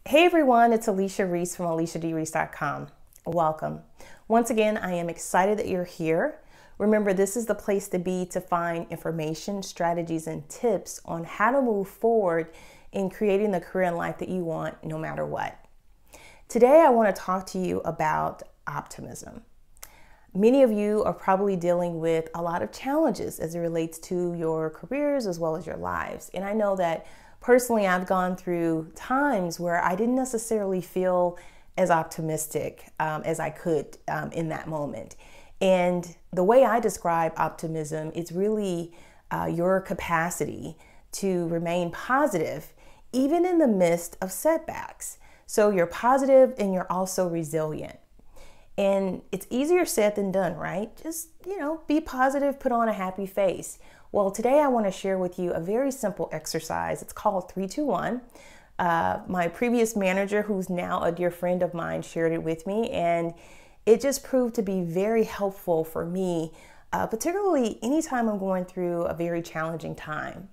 Hey everyone, it's Alicia Reese from AliciaDReese.com. Welcome. Once again, I am excited that you're here. Remember, this is the place to be to find information, strategies, and tips on how to move forward in creating the career and life that you want no matter what. Today, I want to talk to you about optimism. Many of you are probably dealing with a lot of challenges as it relates to your careers as well as your lives. And I know that personally, I've gone through times where I didn't necessarily feel as optimistic as I could in that moment. And the way I describe optimism is really your capacity to remain positive even in the midst of setbacks. So you're positive and you're also resilient. And it's easier said than done, right? Just, be positive, put on a happy face. Well, today I want to share with you a very simple exercise. It's called 3-2-1. My previous manager, who's now a dear friend of mine, shared it with me, and it just proved to be very helpful for me, particularly anytime I'm going through a very challenging time.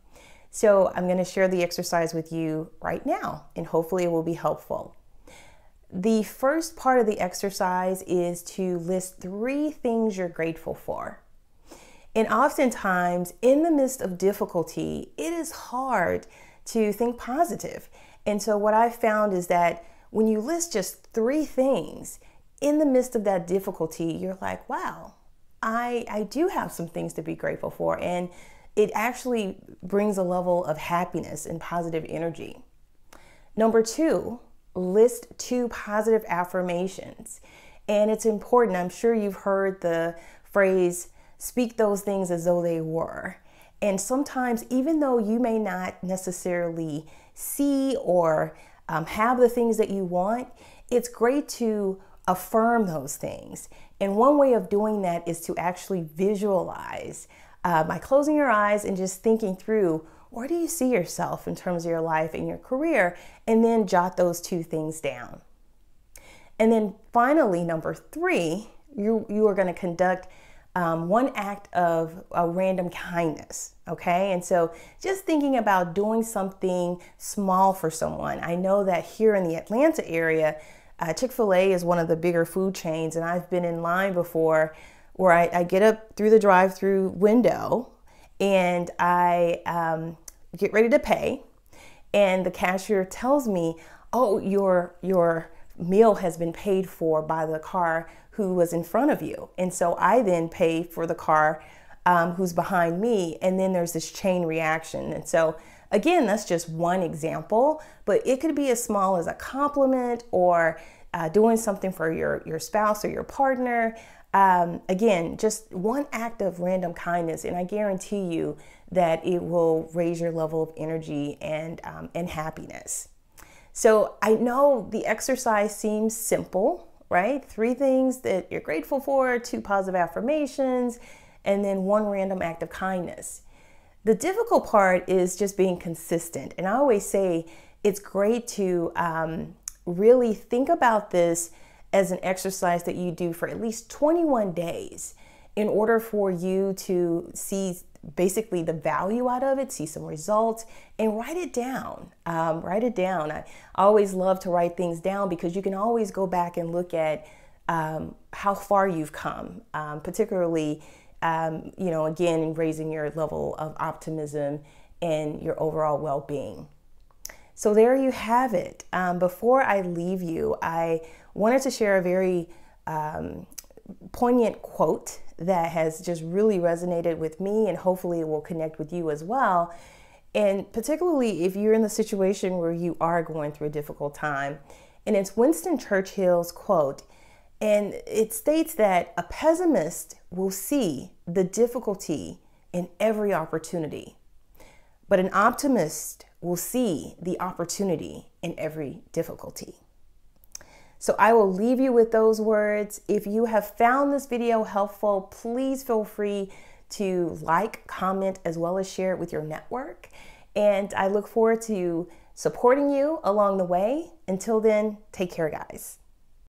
So I'm going to share the exercise with you right now, and hopefully it will be helpful. The first part of the exercise is to list 3 things you're grateful for. And oftentimes, in the midst of difficulty, it is hard to think positive. And so what I've found is that when you list just 3 things in the midst of that difficulty, you're like, wow, I do have some things to be grateful for. And it actually brings a level of happiness and positive energy. Number 2, list 2 positive affirmations. And it's important. I'm sure you've heard the phrase, speak those things as though they were. And sometimes, even though you may not necessarily see or have the things that you want, it's great to affirm those things. And one way of doing that is to actually visualize by closing your eyes and just thinking through, where do you see yourself in terms of your life and your career? And then jot those 2 things down. And then finally, number 3, you are going to conduct one act of random kindness, okay? And so just thinking about doing something small for someone. I know that here in the Atlanta area, Chick-fil-A is one of the bigger food chains, and I've been in line before where I get up through the drive-through window and I get ready to pay, and the cashier tells me, oh, your meal has been paid for by the car who was in front of you. And so I then pay for the car who's behind me, and then there's this chain reaction. And so again, that's just one example, but it could be as small as a compliment or doing something for your spouse or your partner. Again, just one act of random kindness, and I guarantee you that it will raise your level of energy and happiness. So I know the exercise seems simple, right? 3 things that you're grateful for, 2 positive affirmations, and then 1 random act of kindness. The difficult part is just being consistent. And I always say it's great to really think about this as an exercise that you do for at least 21 days in order for you to see basically the value out of it, see some results, and write it down. Write it down. I always love to write things down because you can always go back and look at how far you've come, particularly, again, in raising your level of optimism and your overall well-being. So there you have it. Before I leave you, I wanted to share a very poignant quote that has just really resonated with me, and hopefully it will connect with you as well. And particularly if you're in the situation where you are going through a difficult time. And it's Winston Churchill's quote. And it states that a pessimist will see the difficulty in every opportunity, but an optimist will see the opportunity in every difficulty. So I will leave you with those words. If you have found this video helpful, please feel free to like, comment, as well as share it with your network. And I look forward to supporting you along the way. Until then, take care, guys.